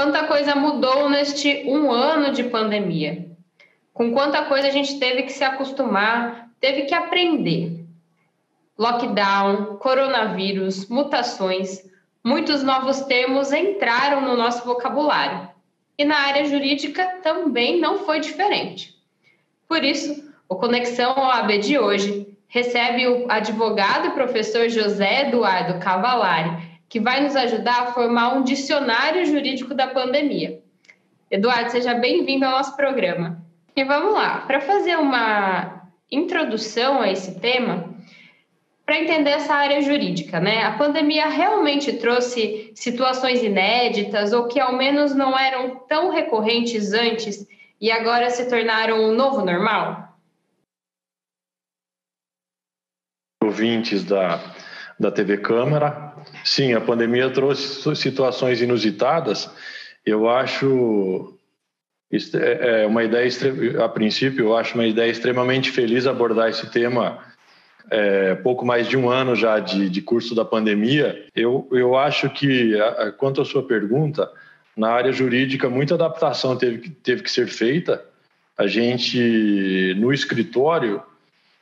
quanta coisa mudou neste 1 ano de pandemia. Com quanta coisa a gente teve que se acostumar, teve que aprender. Lockdown, coronavírus, mutações, muitos novos termos entraram no nosso vocabulário. E na área jurídica também não foi diferente. Por isso, o Conexão OAB de hoje recebe o advogado e professor José Eduardo Cavallari, que vai nos ajudar a formar um dicionário jurídico da pandemia. Eduardo, seja bem-vindo ao nosso programa. E vamos lá, para fazer uma introdução a esse tema, para entender essa área jurídica, né? A pandemia realmente trouxe situações inéditas ou que ao menos não eram tão recorrentes antes e agora se tornaram um novo normal? Ouvintes da TV Câmara, sim, a pandemia trouxe situações inusitadas. Eu acho uma ideia, a princípio, eu acho uma ideia extremamente feliz abordar esse tema. Pouco mais de 1 ano já de curso da pandemia. Eu acho que, quanto à sua pergunta, na área jurídica, muita adaptação teve que ser feita. A gente, no escritório,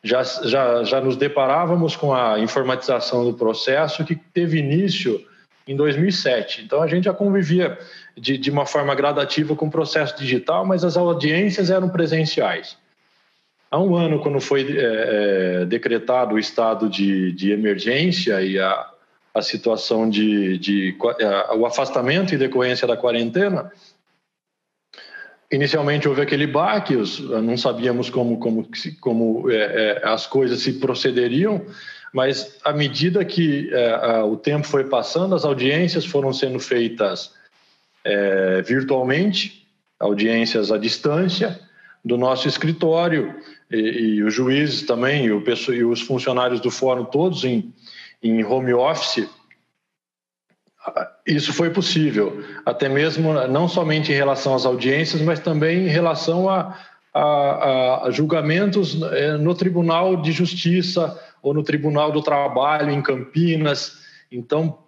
já nos deparávamos com a informatização do processo que teve início em 2007. Então, a gente já convivia de uma forma gradativa com o processo digital, mas as audiências eram presenciais. Há 1 ano, quando foi decretado o estado de emergência e a situação o afastamento em decorrência da quarentena, inicialmente houve aquele baque, não sabíamos como as coisas se procederiam, mas à medida que o tempo foi passando, as audiências foram sendo feitas virtualmente, audiências à distância, do nosso escritório, e os juízes também, e os funcionários do fórum todos em home office. Isso foi possível, até mesmo não somente em relação às audiências, mas também em relação a julgamentos no Tribunal de Justiça ou no Tribunal do Trabalho em Campinas. Então,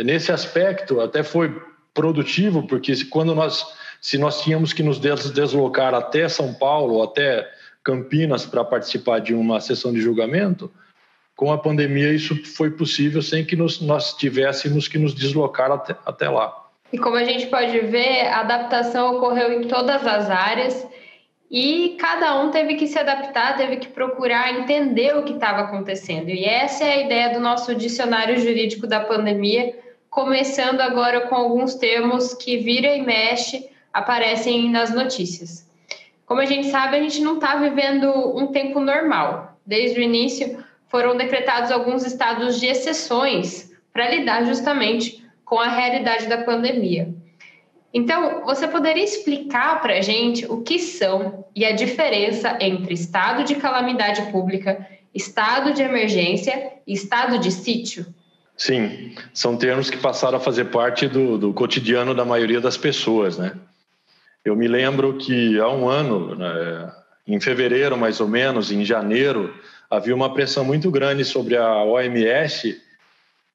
nesse aspecto, até foi produtivo, porque se nós tínhamos que nos deslocar até São Paulo ou até Campinas para participar de uma sessão de julgamento, com a pandemia isso foi possível sem que nós tivéssemos que nos deslocar até lá. E como a gente pode ver, a adaptação ocorreu em todas as áreas e cada um teve que se adaptar, teve que procurar entender o que estava acontecendo. E essa é a ideia do nosso dicionário jurídico da pandemia, começando agora com alguns termos que vira e mexe aparecem nas notícias. Como a gente sabe, a gente não está vivendo um tempo normal. Desde o início, foram decretados alguns estados de exceções para lidar justamente com a realidade da pandemia. Então, você poderia explicar para a gente o que são e a diferença entre estado de calamidade pública, estado de emergência e estado de sítio? Sim, são termos que passaram a fazer parte do cotidiano da maioria das pessoas, né? Eu me lembro que há 1 ano, em fevereiro mais ou menos, em janeiro, havia uma pressão muito grande sobre a OMS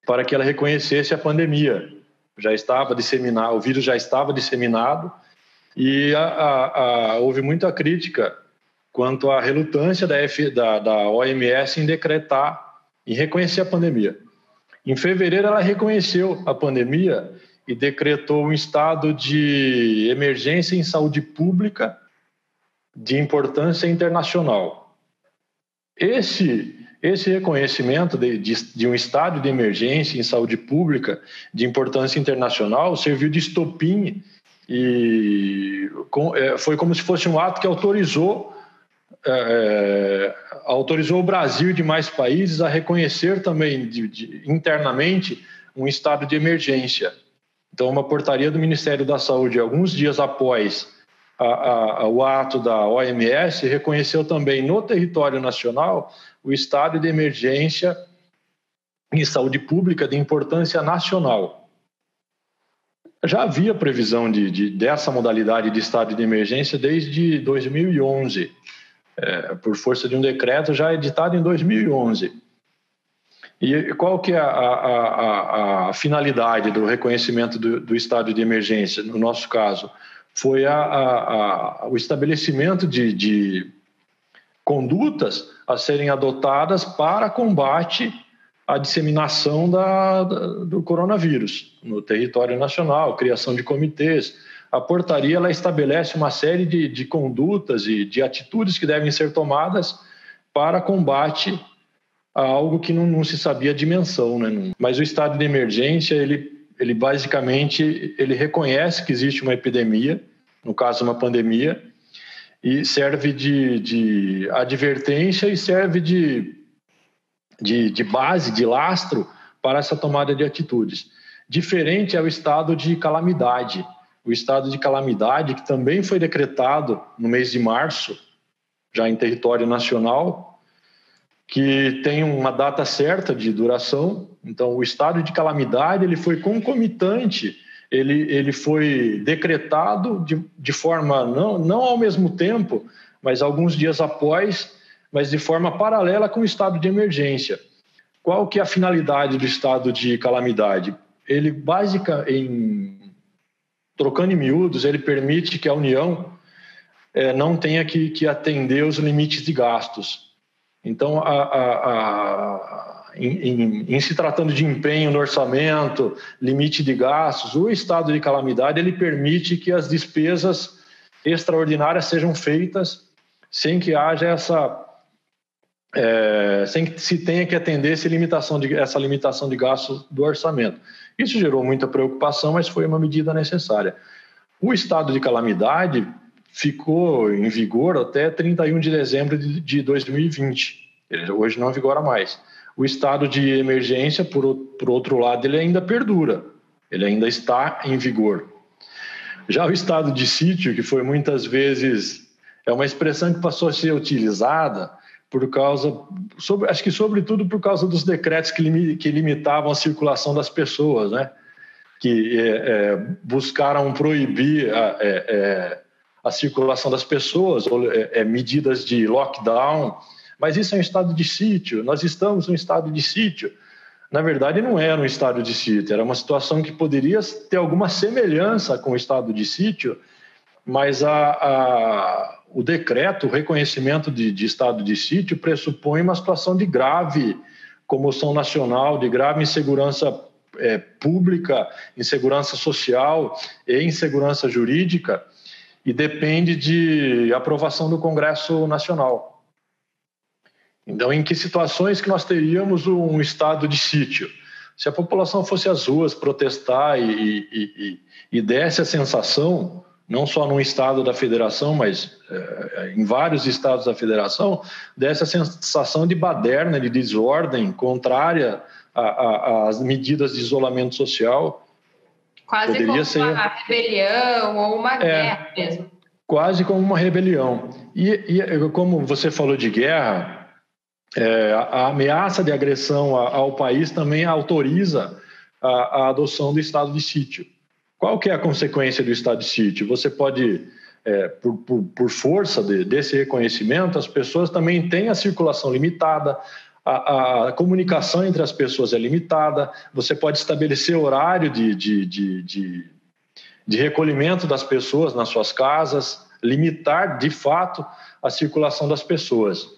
para que ela reconhecesse a pandemia. Já estava disseminado, o vírus já estava disseminado e houve muita crítica quanto à relutância da OMS em decretar, em reconhecer a pandemia. Em fevereiro, ela reconheceu a pandemia e decretou um estado de emergência em saúde pública de importância internacional. Esse reconhecimento de um estado de emergência em saúde pública de importância internacional serviu de estopim e foi como se fosse um ato que autorizou o Brasil e demais países a reconhecer também internamente um estado de emergência. Então, uma portaria do Ministério da Saúde, alguns dias após o ato da OMS, reconheceu também no território nacional o estado de emergência em saúde pública de importância nacional. Já havia previsão dessa modalidade de estado de emergência desde 2011, por força de um decreto já editado em 2011. E qual que é a finalidade do reconhecimento do estado de emergência, no nosso caso? Foi o estabelecimento de condutas a serem adotadas para combate à disseminação do coronavírus no território nacional, criação de comitês. A portaria ela estabelece uma série de condutas e de atitudes que devem ser tomadas para combate a algo que não se sabia a dimensão, né? Mas o estado de emergência, ele basicamente ele reconhece que existe uma epidemia, no caso uma pandemia, e serve de advertência e serve de base, de lastro para essa tomada de atitudes. Diferente é o estado de calamidade. O estado de calamidade, que também foi decretado no mês de março, já em território nacional, que tem uma data certa de duração. Então, o estado de calamidade ele foi concomitante, ele foi decretado de forma, não ao mesmo tempo, mas alguns dias após, mas de forma paralela com o estado de emergência. Qual que é a finalidade do estado de calamidade? Ele, trocando em miúdos, ele permite que a União não tenha que atender os limites de gastos. Então, em se tratando de empenho no orçamento, limite de gastos, o estado de calamidade ele permite que as despesas extraordinárias sejam feitas sem que haja sem que se tenha que atender essa limitação de gastos do orçamento. Isso gerou muita preocupação, mas foi uma medida necessária. O estado de calamidade ficou em vigor até 31 de dezembro de 2020. Ele hoje não vigora mais. O estado de emergência, por outro lado, ele ainda perdura. Ele ainda está em vigor. Já o estado de sítio, que foi muitas vezes... É uma expressão que passou a ser utilizada acho que sobretudo por causa dos decretos que limitavam a circulação das pessoas, né? Que buscaram proibir a circulação das pessoas, ou medidas de lockdown, mas isso é um estado de sítio, nós estamos em um estado de sítio. Na verdade, não era um estado de sítio, era uma situação que poderia ter alguma semelhança com o estado de sítio, mas o decreto, o reconhecimento de estado de sítio pressupõe uma situação de grave comoção nacional, de grave insegurança pública, insegurança social e insegurança jurídica, e depende de aprovação do Congresso Nacional. Então, em que situações que nós teríamos um estado de sítio? Se a população fosse às ruas protestar e desse a sensação, não só num estado da federação, mas em vários estados da federação, desse a sensação de baderna, de desordem, contrária às medidas de isolamento social. Quase como uma rebelião ou uma guerra mesmo. Quase como uma rebelião. E como você falou de guerra, a ameaça de agressão ao país também autoriza a adoção do estado de sítio. Qual que é a consequência do estado de sítio? Você pode, por força desse reconhecimento, as pessoas também têm a circulação limitada, a comunicação entre as pessoas é limitada, você pode estabelecer horário de recolhimento das pessoas nas suas casas, limitar, de fato, a circulação das pessoas.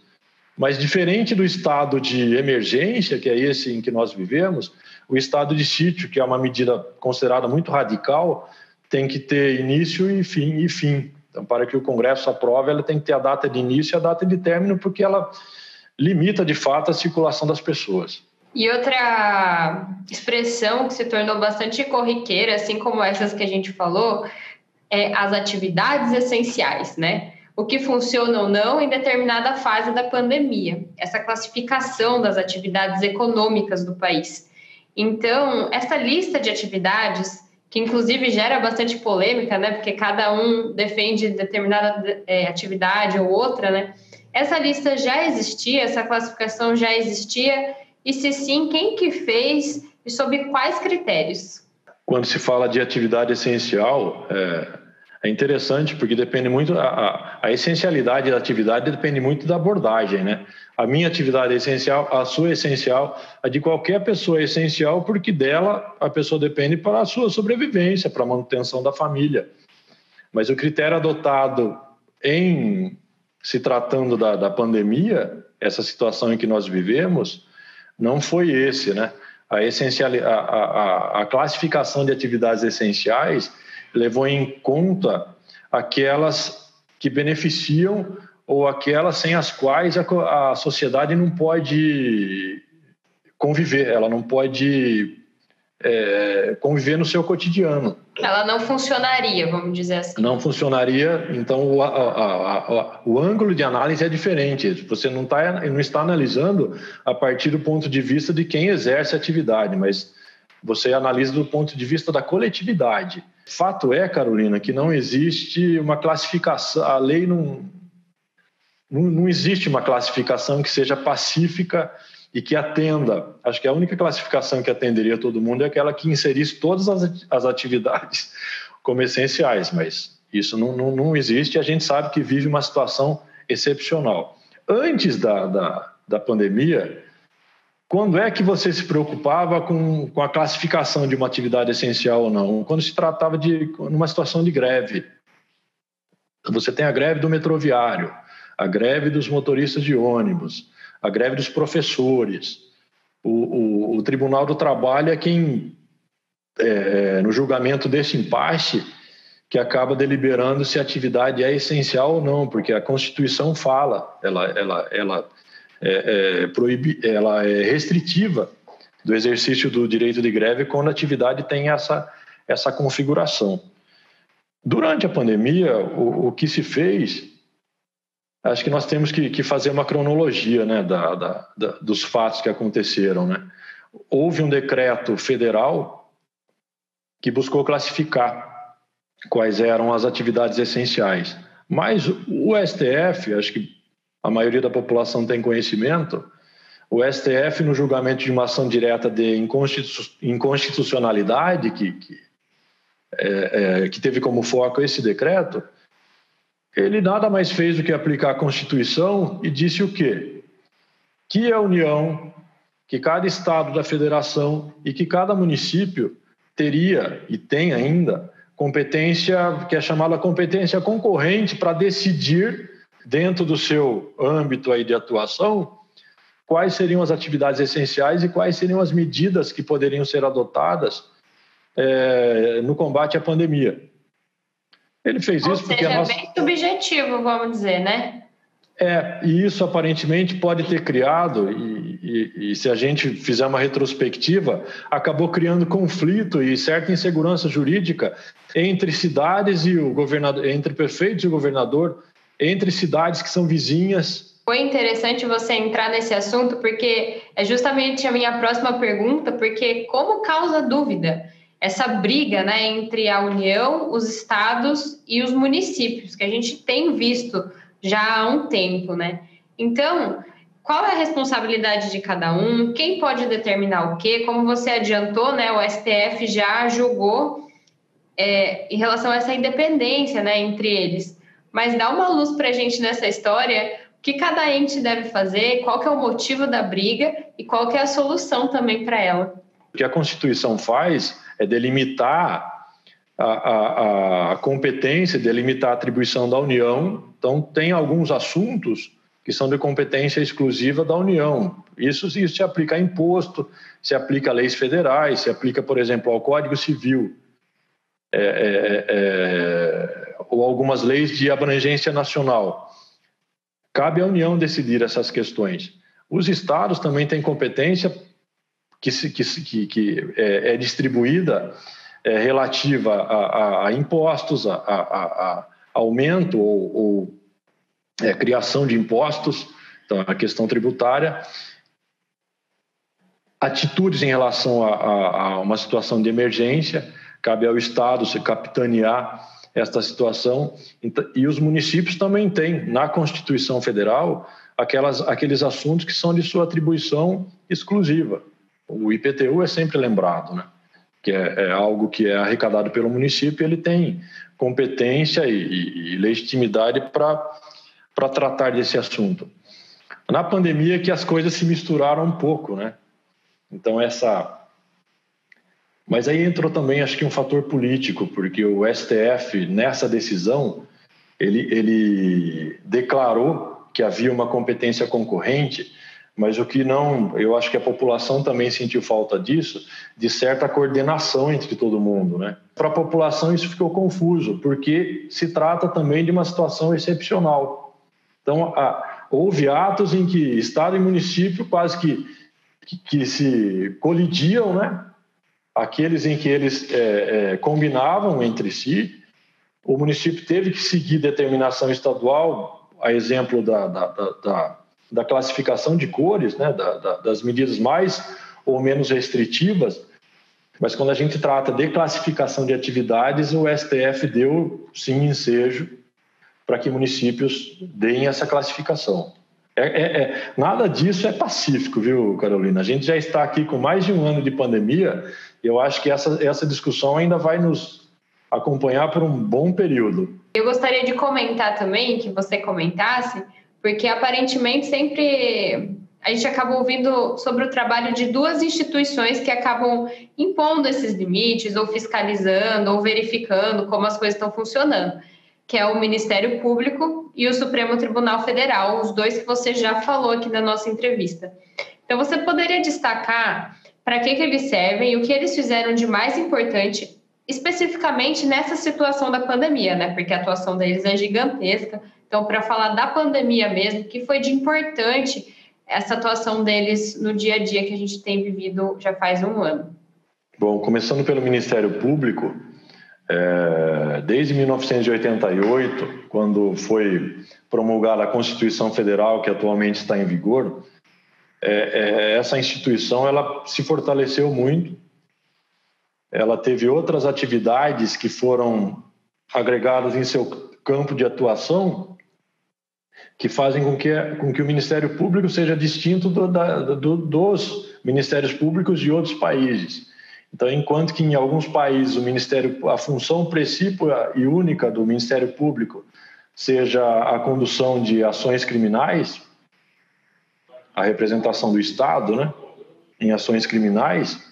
Mas, diferente do estado de emergência, que é esse em que nós vivemos, o estado de sítio, que é uma medida considerada muito radical, tem que ter início e fim. Então, para que o Congresso aprove, ela tem que ter a data de início e a data de término, porque ela limita, de fato, a circulação das pessoas. E outra expressão que se tornou bastante corriqueira, assim como essas que a gente falou, é as atividades essenciais, né? O que funciona ou não em determinada fase da pandemia. Essa classificação das atividades econômicas do país. Então, essa lista de atividades, que inclusive gera bastante polêmica, né? Porque cada um defende determinada atividade ou outra, né? Essa lista já existia, essa classificação já existia, e se sim, quem que fez e sob quais critérios? Quando se fala de atividade essencial, É interessante porque depende muito, a essencialidade da atividade depende muito da abordagem, né? A minha atividade é essencial, a sua é essencial, a de qualquer pessoa é essencial porque dela a pessoa depende para a sua sobrevivência, para a manutenção da família. Mas o critério adotado em se tratando da pandemia, essa situação em que nós vivemos, não foi esse, né? A classificação de atividades essenciais levou em conta aquelas que beneficiam ou aquelas sem as quais a sociedade não pode conviver, ela não pode conviver no seu cotidiano. Ela não funcionaria, vamos dizer assim. Não funcionaria, então o ângulo de análise é diferente. Você não está analisando a partir do ponto de vista de quem exerce a atividade, mas você analisa do ponto de vista da coletividade. Fato é, Carolina, que não existe uma classificação, a lei não existe uma classificação que seja pacífica e que atenda. Acho que a única classificação que atenderia todo mundo é aquela que inserisse todas as atividades como essenciais, mas isso não existe e a gente sabe que vive uma situação excepcional. Antes da pandemia, quando é que você se preocupava com a classificação de uma atividade essencial ou não? Quando se tratava de uma situação de greve. Você tem a greve do metroviário, a greve dos motoristas de ônibus, a greve dos professores. O Tribunal do Trabalho é quem, no julgamento desse impasse, que acaba deliberando se a atividade é essencial ou não, porque a Constituição fala, ela é restritiva do exercício do direito de greve quando a atividade tem essa configuração. Durante a pandemia, o que se fez, acho que nós temos que fazer uma cronologia, né, dos fatos que aconteceram, né? Houve um decreto federal que buscou classificar quais eram as atividades essenciais, mas o STF, acho que a maioria da população tem conhecimento, o STF, no julgamento de uma ação direta de inconstitucionalidade, que teve como foco esse decreto, ele nada mais fez do que aplicar a Constituição e disse o quê? Que a União, que cada estado da federação e que cada município teria e tem ainda competência, que é chamada competência concorrente, para decidir dentro do seu âmbito aí de atuação quais seriam as atividades essenciais e quais seriam as medidas que poderiam ser adotadas no combate à pandemia. Ele fez isso porque é bem subjetivo, vamos dizer, né? E isso aparentemente pode ter criado, e se a gente fizer uma retrospectiva, acabou criando conflito e certa insegurança jurídica entre cidades e o governador, entre prefeitos e o governador, entre cidades que são vizinhas. Foi interessante você entrar nesse assunto, porque é justamente a minha próxima pergunta, porque como causa dúvida essa briga, né, entre a União, os estados e os municípios, que a gente tem visto já há um tempo, né? Então, qual é a responsabilidade de cada um? Quem pode determinar o quê? Como você adiantou, né, o STF já julgou em relação a essa independência, né, entre eles. Mas dá uma luz para a gente nessa história, o que cada ente deve fazer, qual que é o motivo da briga e qual que é a solução também para ela. O que a Constituição faz é delimitar a competência, delimitar a atribuição da União. Então, tem alguns assuntos que são de competência exclusiva da União. Isso se aplica a imposto, se aplica a leis federais, se aplica, por exemplo, ao Código Civil, ou algumas leis de abrangência nacional. Cabe à União decidir essas questões. Os estados também têm competência que é distribuída relativa a impostos, a aumento ou criação de impostos, então a questão tributária, atitudes em relação a uma situação de emergência, cabe ao Estado se capitanear esta situação, e os municípios também têm, na Constituição Federal, aqueles assuntos que são de sua atribuição exclusiva. O IPTU é sempre lembrado, né? Que é algo que é arrecadado pelo município, ele tem competência e legitimidade para tratar desse assunto. Na pandemia que as coisas se misturaram um pouco, né? Então mas aí entrou também, acho que um fator político, porque o STF, nessa decisão, ele declarou que havia uma competência concorrente, mas o que não, eu acho que a população também sentiu falta disso, de certa coordenação entre todo mundo, né? Para a população isso ficou confuso, porque se trata também de uma situação excepcional. Então, houve atos em que Estado e município quase que se colidiam, né? Aqueles em que eles combinavam entre si, o município teve que seguir determinação estadual, a exemplo da classificação de cores, né? Das medidas mais ou menos restritivas, mas quando a gente trata de classificação de atividades, o STF deu sim ensejo para que municípios deem essa classificação. Nada disso é pacífico, viu, Carolina? A gente já está aqui com mais de um ano de pandemia e eu acho que essa discussão ainda vai nos acompanhar por um bom período. Eu gostaria de comentar também, que você comentasse, porque aparentemente sempre a gente acaba ouvindo sobre o trabalho de duas instituições que acabam impondo esses limites, ou fiscalizando, ou verificando como as coisas estão funcionando, que é o Ministério Público e o Supremo Tribunal Federal, os dois que você já falou aqui na nossa entrevista. Então, você poderia destacar para que eles servem e o que eles fizeram de mais importante, especificamente nessa situação da pandemia, né? Porque a atuação deles é gigantesca. Então, para falar da pandemia mesmo, que foi de importante essa atuação deles no dia a dia que a gente tem vivido já faz um ano? Bom, começando pelo Ministério Público, desde 1988, quando foi promulgada a Constituição Federal, que atualmente está em vigor, essa instituição ela se fortaleceu muito. Ela teve outras atividades que foram agregadas em seu campo de atuação, que fazem com que o Ministério Público seja distinto dos Ministérios Públicos de outros países. Então, enquanto que em alguns países a função principal e única do Ministério Público seja a condução de ações criminais, a representação do Estado, né, em ações criminais,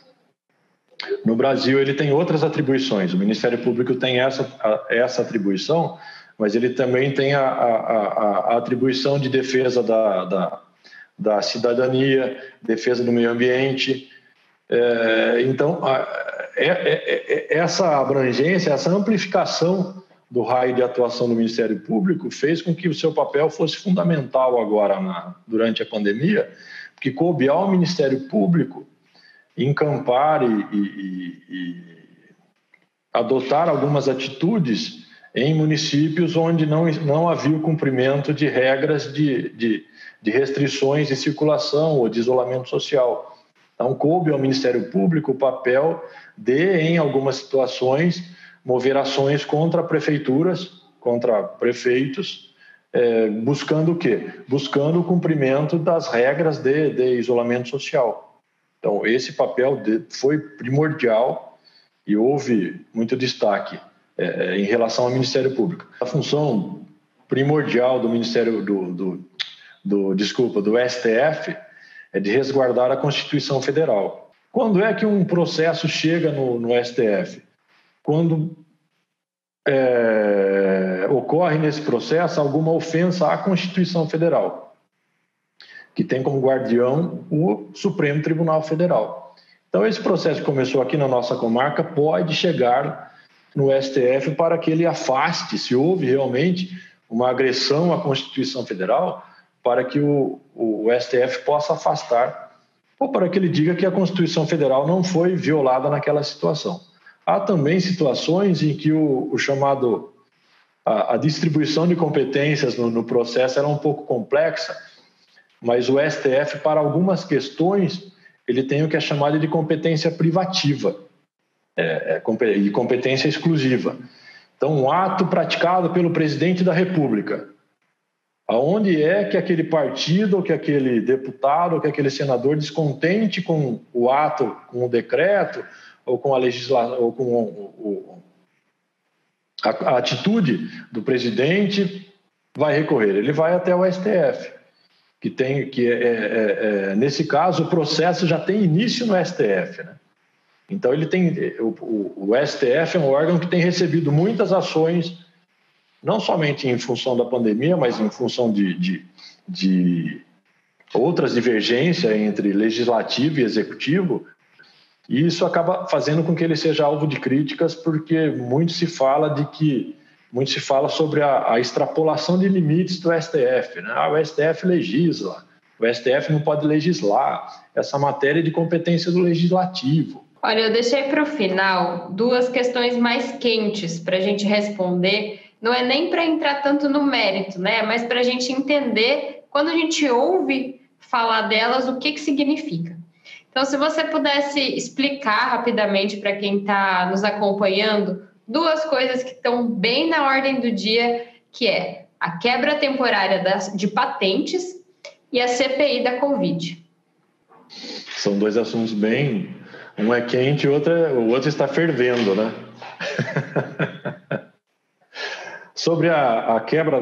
no Brasil ele tem outras atribuições. O Ministério Público tem essa atribuição, mas ele também tem a atribuição de defesa da cidadania, defesa do meio ambiente. Então, essa abrangência, essa amplificação do raio de atuação do Ministério Público fez com que o seu papel fosse fundamental agora, durante a pandemia, porque coube ao Ministério Público encampar e adotar algumas atitudes em municípios onde não havia o cumprimento de regras de restrições de circulação ou de isolamento social. Então, coube ao Ministério Público o papel de, em algumas situações, mover ações contra prefeituras, contra prefeitos, buscando o quê? Buscando o cumprimento das regras de isolamento social. Então, esse papel foi primordial e houve muito destaque em relação ao Ministério Público. A função primordial do Ministério do STF é de resguardar a Constituição Federal. Quando é que um processo chega no STF? Quando ocorre nesse processo alguma ofensa à Constituição Federal, que tem como guardião o Supremo Tribunal Federal. Então, esse processo que começou aqui na nossa comarca pode chegar no STF para que ele afaste, se houve realmente uma agressão à Constituição Federal, para que o STF possa afastar, ou para que ele diga que a Constituição Federal não foi violada naquela situação. Há também situações em que a distribuição de competências no processo era um pouco complexa, mas o STF, para algumas questões, ele tem o que é chamado de competência privativa e competência exclusiva. Então, um ato praticado pelo presidente da República, aonde é que aquele partido, ou que aquele deputado, ou que aquele senador descontente com o ato, com o decreto, ou com a legislação, ou com a atitude do presidente vai recorrer, ele vai até o STF, nesse caso o processo já tem início no STF, né? Então o STF é um órgão que tem recebido muitas ações, não somente em função da pandemia, mas em função de outras divergências entre legislativo e executivo, e isso acaba fazendo com que ele seja alvo de críticas, porque muito se fala sobre a extrapolação de limites do STF, né? O STF legisla, o STF não pode legislar, essa matéria é de competência do legislativo. Olha, eu deixei para o final 2 questões mais quentes para a gente responder. Não é nem para entrar tanto no mérito, né? Mas para a gente entender, quando a gente ouve falar delas, o que significa. Então, se você pudesse explicar rapidamente para quem está nos acompanhando 2 coisas que estão bem na ordem do dia, que é a quebra temporária de patentes e a CPI da Covid. São 2 assuntos bem... Um é quente, o outro está fervendo, né? Sobre a quebra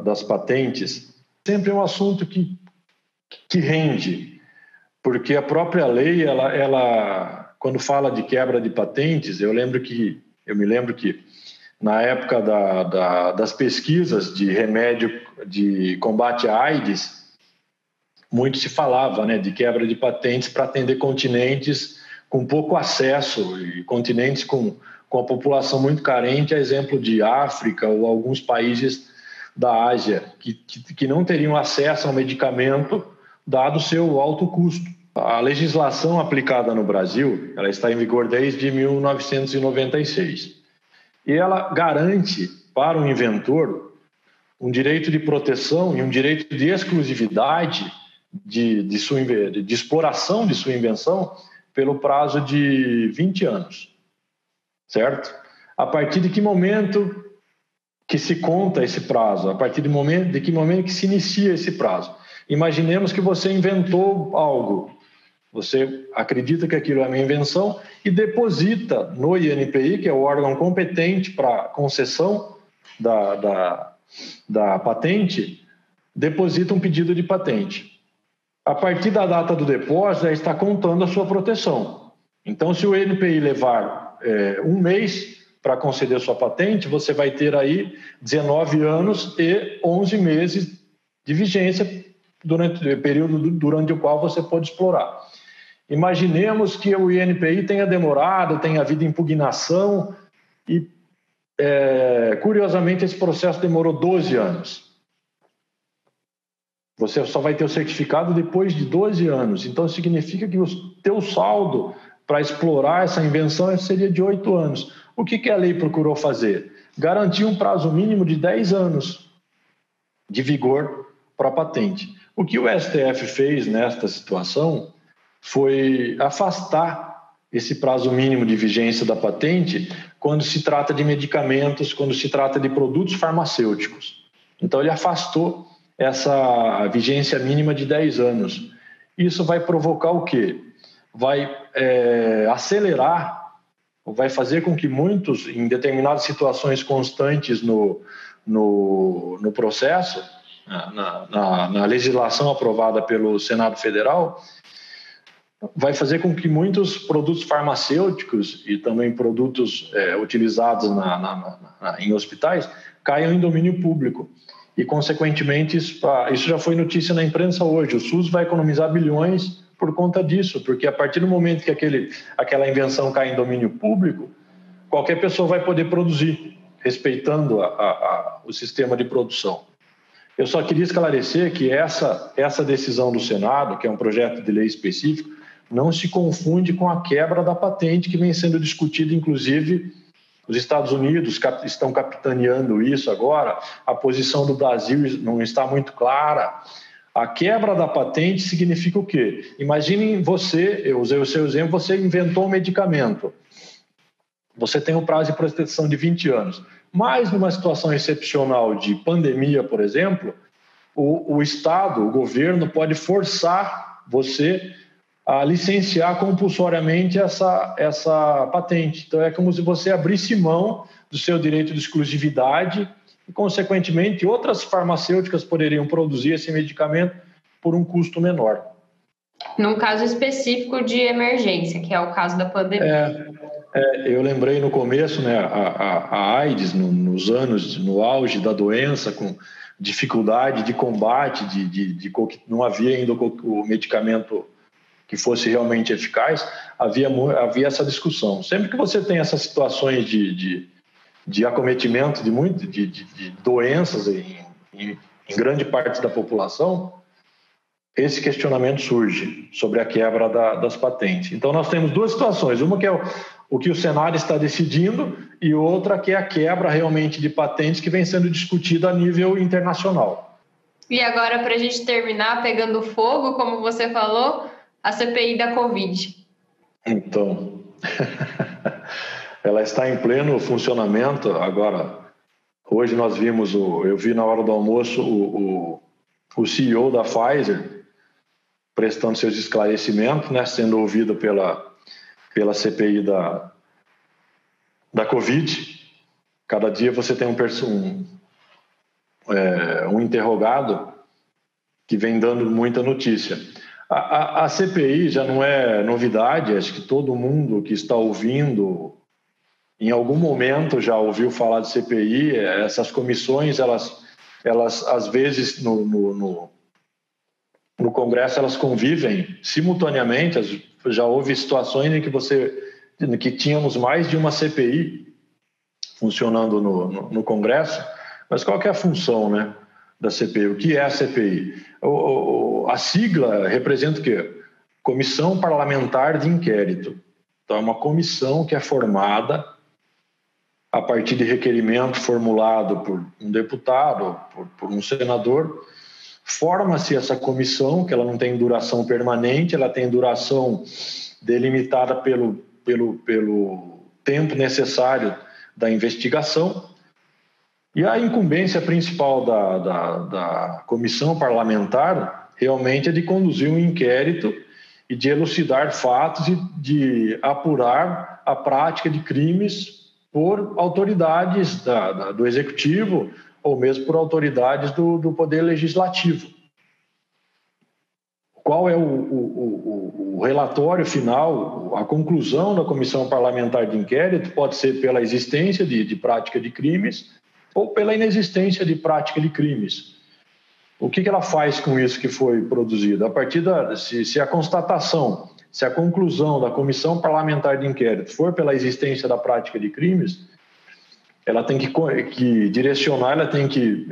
das patentes, sempre é um assunto que rende, porque a própria lei, ela quando fala de quebra de patentes, eu me lembro que na época das pesquisas de remédio de combate à AIDS, muito se falava, né, de quebra de patentes para atender continentes com pouco acesso e continentes com a população muito carente, a exemplo de África ou alguns países da Ásia, que não teriam acesso ao medicamento dado o seu alto custo. A legislação aplicada no Brasil, ela está em vigor desde 1996 e ela garante para o inventor um direito de proteção e um direito de exclusividade de exploração de sua invenção pelo prazo de 20 anos, certo? A partir de que momento que se conta esse prazo? A partir de que momento que se inicia esse prazo? Imaginemos que você inventou algo, você acredita que aquilo é uma invenção e deposita no INPI, que é o órgão competente para concessão da patente, deposita um pedido de patente. A partir da data do depósito, está contando a sua proteção. Então, se o INPI levar 1 mês para conceder sua patente, você vai ter aí 19 anos e 11 meses de vigência durante o período durante o qual você pode explorar. Imaginemos que o INPI tenha demorado, tenha havido impugnação e, curiosamente, esse processo demorou 12 anos. Você só vai ter o certificado depois de 12 anos. Então, significa que o teu saldo para explorar essa invenção seria de 8 anos. O que a lei procurou fazer? Garantir um prazo mínimo de 10 anos de vigor para a patente. O que o STF fez nesta situação foi afastar esse prazo mínimo de vigência da patente quando se trata de medicamentos, quando se trata de produtos farmacêuticos. Então, ele afastou essa vigência mínima de 10 anos. Isso vai provocar o quê? Vai acelerar, vai fazer com que muitos, em determinadas situações constantes no processo, na legislação aprovada pelo Senado Federal, vai fazer com que muitos produtos farmacêuticos e também produtos utilizados em hospitais caiam em domínio público. E, consequentemente, isso já foi notícia na imprensa hoje. O SUS vai economizar bilhões por conta disso, porque a partir do momento que aquela invenção cai em domínio público, qualquer pessoa vai poder produzir, respeitando o sistema de produção. Eu só queria esclarecer que essa decisão do Senado, que é um projeto de lei específico, não se confunde com a quebra da patente que vem sendo discutida, inclusive. Os Estados Unidos estão capitaneando isso agora, a posição do Brasil não está muito clara. A quebra da patente significa o quê? Imaginem você, eu usei o seu exemplo, você inventou um medicamento. Você tem um prazo de proteção de 20 anos. Mas numa situação excepcional de pandemia, por exemplo, o Estado, o governo pode forçar você a licenciar compulsoriamente essa patente. Então, é como se você abrisse mão do seu direito de exclusividade e, consequentemente, outras farmacêuticas poderiam produzir esse medicamento por um custo menor. Num caso específico de emergência, que é o caso da pandemia. Eu lembrei no começo, né, a AIDS, nos anos, no auge da doença, com dificuldade de combate, não havia ainda o medicamento que fosse realmente eficaz, havia essa discussão. Sempre que você tem essas situações de acometimento de doenças em grande parte da população, esse questionamento surge sobre a quebra das patentes. Então, nós temos duas situações. Uma que é o que o Senado está decidindo e outra que é a quebra realmente de patentes que vem sendo discutida a nível internacional. E agora, para a gente terminar pegando fogo, como você falou, a CPI da Covid. Então, ela está em pleno funcionamento. Agora, hoje nós vimos, eu vi na hora do almoço o CEO da Pfizer prestando seus esclarecimentos, né, sendo ouvido pela CPI da Covid. Cada dia você tem um interrogado que vem dando muita notícia. A CPI já não é novidade, acho que todo mundo que está ouvindo, em algum momento já ouviu falar de CPI. Essas comissões, elas às vezes, no Congresso, elas convivem simultaneamente. Já houve situações em que tínhamos mais de uma CPI funcionando no Congresso, mas qual que é a função, né, da CPI? O que é a CPI? A sigla representa o quê? Comissão Parlamentar de Inquérito. Então, é uma comissão que é formada a partir de requerimento formulado por um deputado, por um senador. Forma-se essa comissão, que ela não tem duração permanente, ela tem duração delimitada pelo tempo necessário da investigação. E a incumbência principal da comissão parlamentar realmente é de conduzir um inquérito e de elucidar fatos e de apurar a prática de crimes por autoridades do Executivo ou mesmo por autoridades do Poder Legislativo. Qual é o relatório final, a conclusão da Comissão Parlamentar de Inquérito pode ser pela existência de prática de crimes ou pela inexistência de prática de crimes. O que ela faz com isso que foi produzido? A partir se a constatação, se a conclusão da Comissão Parlamentar de Inquérito for pela existência da prática de crimes, ela tem que direcionar, ela tem que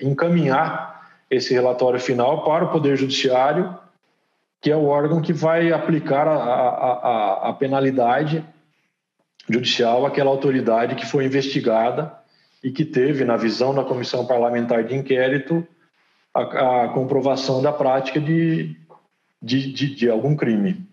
encaminhar esse relatório final para o Poder Judiciário, que é o órgão que vai aplicar a penalidade judicial àquela autoridade que foi investigada e que teve, na visão da Comissão Parlamentar de Inquérito, a comprovação da prática de algum crime.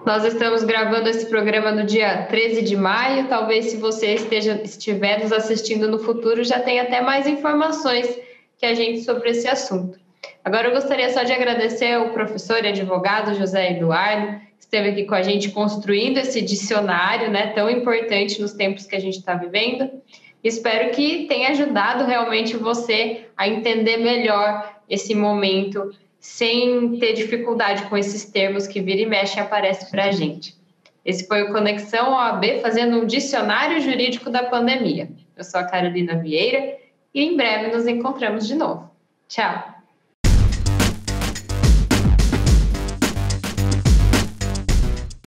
Nós estamos gravando esse programa no dia 13 de maio. Talvez, se você estiver nos assistindo no futuro, já tenha até mais informações que a gente sobre esse assunto. Agora, eu gostaria só de agradecer ao professor e advogado José Eduardo, que esteve aqui com a gente construindo esse dicionário, né, tão importante nos tempos que a gente está vivendo. Espero que tenha ajudado realmente você a entender melhor esse momento, sem ter dificuldade com esses termos que vira e mexe e aparecem para a gente. Esse foi o Conexão OAB, fazendo um dicionário jurídico da pandemia. Eu sou a Carolina Vieira e em breve nos encontramos de novo. Tchau!